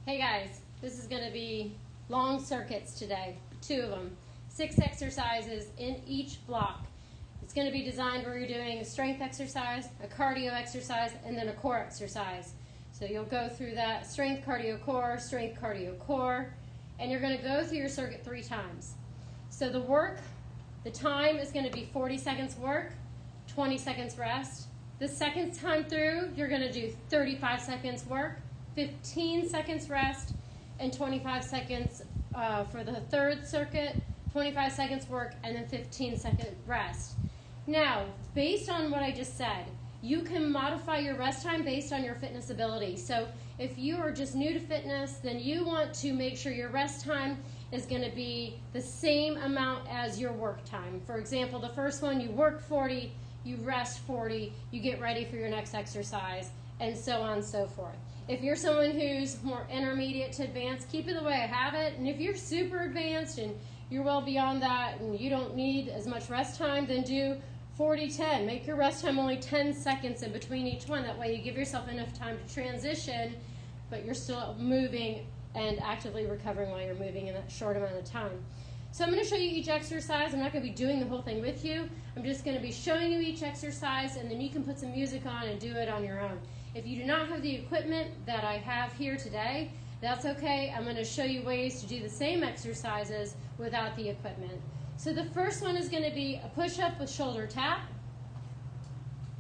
Hey guys, this is going to be long circuits today, 2 of them, 6 exercises in each block. It's going to be designed where you're doing a strength exercise, a cardio exercise, and then a core exercise. So you'll go through that strength, cardio, core, and you're going to go through your circuit 3 times. So the time is going to be 40 seconds work, 20 seconds rest. The second time through, you're going to do 35 seconds work, 15 seconds rest, and 25 seconds for the third circuit, 25 seconds work, and then 15-second rest. Now, based on what I just said, you can modify your rest time based on your fitness ability. So if you are just new to fitness, then you want to make sure your rest time is going to be the same amount as your work time. For example, the first one, you work 40, you rest 40, you get ready for your next exercise, and so on and so forth. If you're someone who's more intermediate to advanced, keep it the way I have it. And if you're super advanced and you're well beyond that and you don't need as much rest time, then do 40-10. Make your rest time only 10 seconds in between each one. That way you give yourself enough time to transition, but you're still moving and actively recovering while you're moving in that short amount of time. So I'm going to show you each exercise. I'm not going to be doing the whole thing with you. I'm just going to be showing you each exercise, and then you can put some music on and do it on your own. If you do not have the equipment that I have here today, that's okay. I'm going to show you ways to do the same exercises without the equipment. So the first one is going to be a push-up with shoulder tap.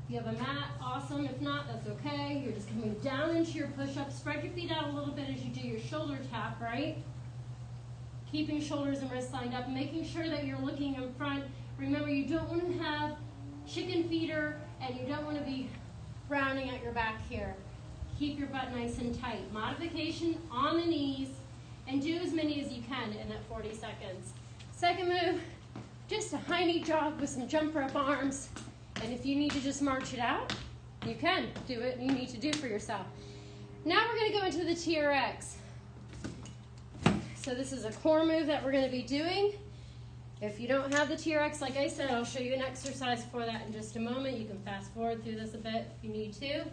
If you have a mat, awesome. If not, that's okay. You're just coming down into your push-up. Spread your feet out a little bit as you do your shoulder tap, right? Keeping shoulders and wrists lined up, making sure that you're looking in front. Remember, you don't want to have chicken feeder, and you don't want to be rounding at your back here. Keep your butt nice and tight. Modification on the knees, and do as many as you can in that 40 seconds. Second move, just a high knee jog with some jump rope arms. And if you need to just march it out, you can do it. You need to do for yourself. Now we're going to go into the TRX. So this is a core move that we're going to be doing. If you don't have the TRX, like I said, I'll show you an exercise for that in just a moment. You can fast forward through this a bit if you need to.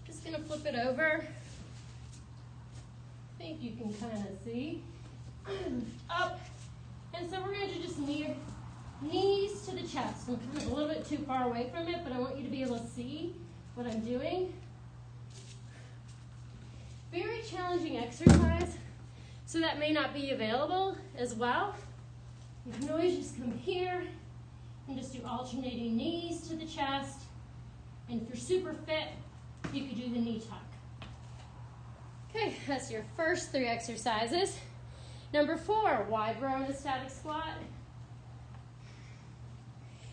Just going to flip it over. I think you can kind of see. Up. And so we're going to do just knees to the chest. I'm kind of a little bit too far away from it, but I want you to be able to see what I'm doing. Very challenging exercise, so that may not be available as well. You can always just come here and just do alternating knees to the chest. And if you're super fit, you could do the knee tuck. Okay, that's your first 3 exercises. Number 4, wide row in a static squat.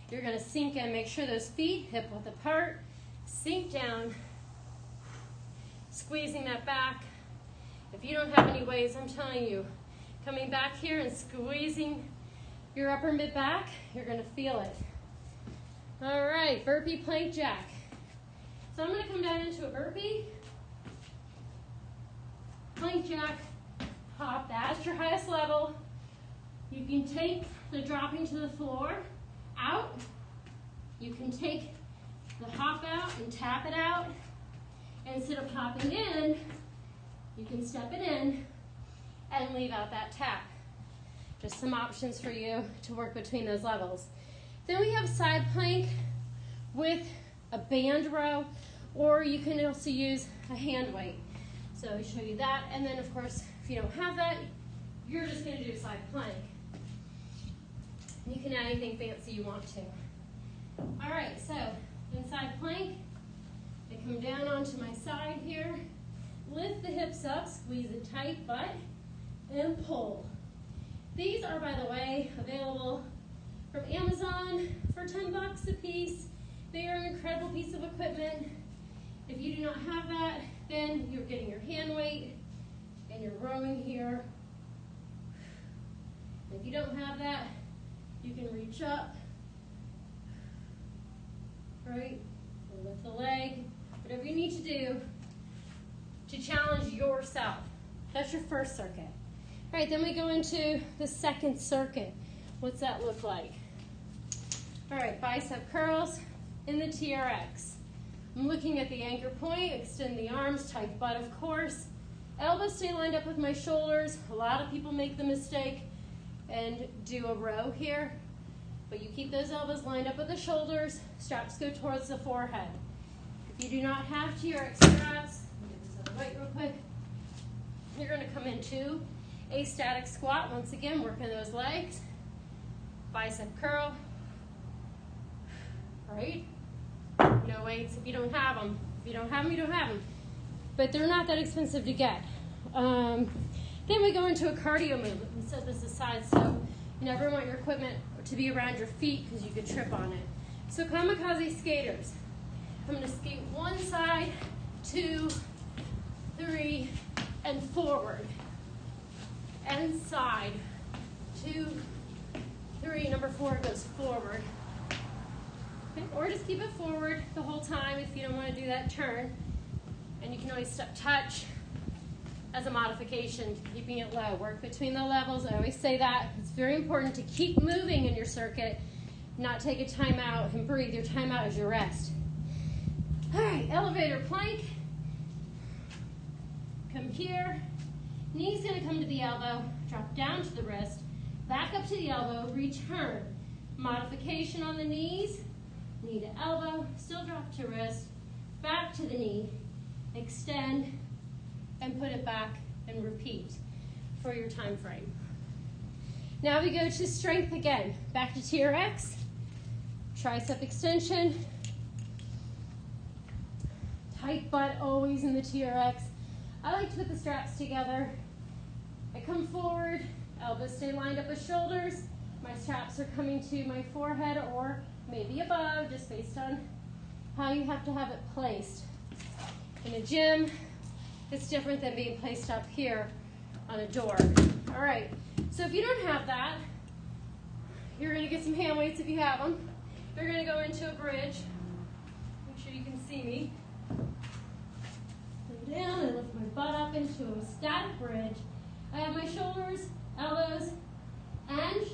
You're going to sink in, make sure those feet hip width apart, sink down, squeezing that back. If you don't have any ways, I'm telling you, coming back here and squeezing your upper mid back, you're going to feel it. All right, burpee plank jack. So I'm going to come down into a burpee, plank jack, hop. That's your highest level. You can take the dropping to the floor out. You can take the hop out and tap it out. And instead of hopping in, you can step it in and leave out that tap. Just some options for you to work between those levels. Then we have side plank with a band row, or you can also use a hand weight. So I'll show you that, and then of course, if you don't have that, you're just going to do side plank. You can add anything fancy you want to. All right, so in side plank, I come down onto my side here, lift the hips up, squeeze a tight butt, and pull. These are, by the way, available from Amazon for 10 bucks a piece. They are an incredible piece of equipment. If you do not have that, then you're getting your hand weight and you're rowing here. If you don't have that, you can reach up, right? And lift the leg, whatever you need to do to challenge yourself. That's your first circuit. All right, then we go into the second circuit. What's that look like? All right, bicep curls in the TRX. I'm looking at the anchor point, extend the arms, tight butt of course, Elbows stay lined up with my shoulders. A lot of people make the mistake and do a row here, but you keep those elbows lined up with the shoulders. Straps go towards the forehead. If you do not have TRX straps, let me get this other weight real quick. You're going to come into a static squat. Once again, working those legs. Bicep curl. Right? No weights if you don't have them. If you don't have them, you don't have them. But they're not that expensive to get. Then we go into a cardio movement. Let me set this aside so you never want your equipment to be around your feet because you could trip on it. So kamikaze skaters. I'm going to skate one side, 2, 3, and forward. And side, 2, 3. Number 4 goes forward. Okay. Or just keep it forward the whole time if you don't want to do that turn. And you can always step touch as a modification, keeping it low. Work between the levels. I always say that. It's very important to keep moving in your circuit, not take a time out and breathe. Your time out is your rest. All right, elevator plank. Come here. Knee's going to come to the elbow, drop down to the wrist, back up to the elbow, return. Modification on the knees, knee to elbow, still drop to wrist, back to the knee, extend, and put it back and repeat for your time frame. Now we go to strength again. Back to TRX, tricep extension, tight butt always in the TRX. I like to put the straps together. I come forward, elbows stay lined up with shoulders. My straps are coming to my forehead or maybe above, just based on how you have to have it placed. In a gym, it's different than being placed up here on a door. All right, so if you don't have that, you're gonna get some hand weights if you have them. You're gonna go into a bridge. Make sure you can see me. Come down and lift my butt up into a static bridge. I have my shoulders, elbows, and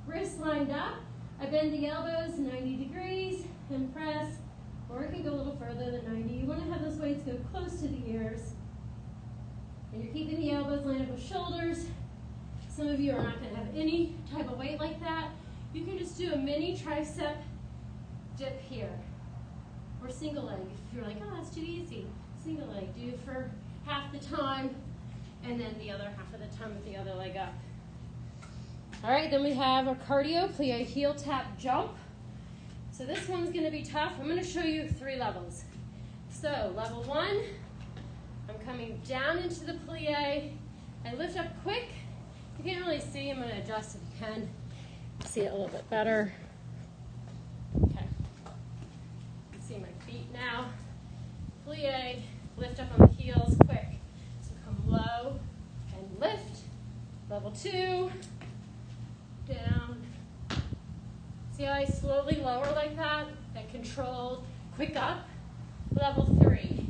wrists lined up. I bend the elbows 90 degrees and press, or it can go a little further than 90. You want to have those weights go close to the ears. And you're keeping the elbows lined up with shoulders. Some of you are not going to have any type of weight like that. You can just do a mini tricep dip here. Or single leg. If you're like, oh, that's too easy. Single leg. Do it for half the time, and then the other half of the time with the other leg up. All right, then we have our cardio, plie heel tap jump. So this one's gonna be tough. I'm gonna show you 3 levels. So level 1, I'm coming down into the plie. I lift up quick. You can't really see, I'm gonna adjust if you can. See it a little bit better. Okay, you can see my feet now. Plie, lift up on the heels quick. So come low and lift. Level 2. Down. See how I slowly lower like that? That controlled, quick up. Level 3.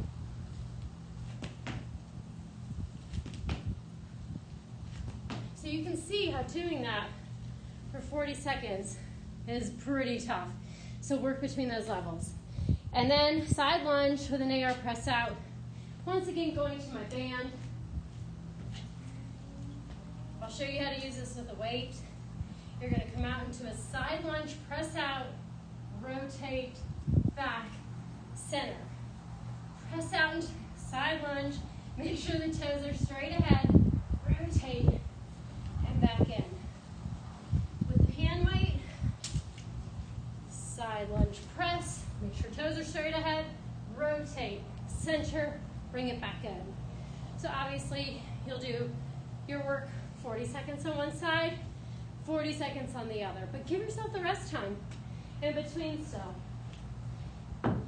So you can see how doing that for 40 seconds is pretty tough. So work between those levels. And then side lunge with an AR press out. Once again, going to my band. I'll show you how to use this with a weight. You're going to come out into a side lunge, press out, rotate, back, center. Press out into side lunge, make sure the toes are straight ahead, rotate, and back in. With the hand weight, side lunge press, make sure toes are straight ahead, rotate, center, bring it back in. So obviously, you'll do your work 40 seconds on one side, 40 seconds on the other, but give yourself the rest time in between still.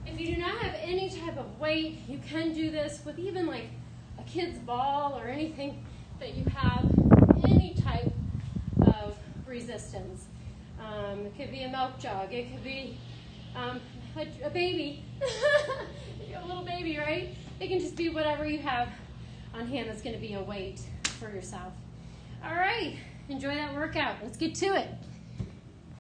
If you do not have any type of weight, you can do this with even like a kid's ball or anything that you have any type of resistance. It could be a milk jug, it could be a baby, a little baby, right? It can just be whatever you have on hand that's going to be a weight for yourself. All right. Enjoy that workout. Let's get to it.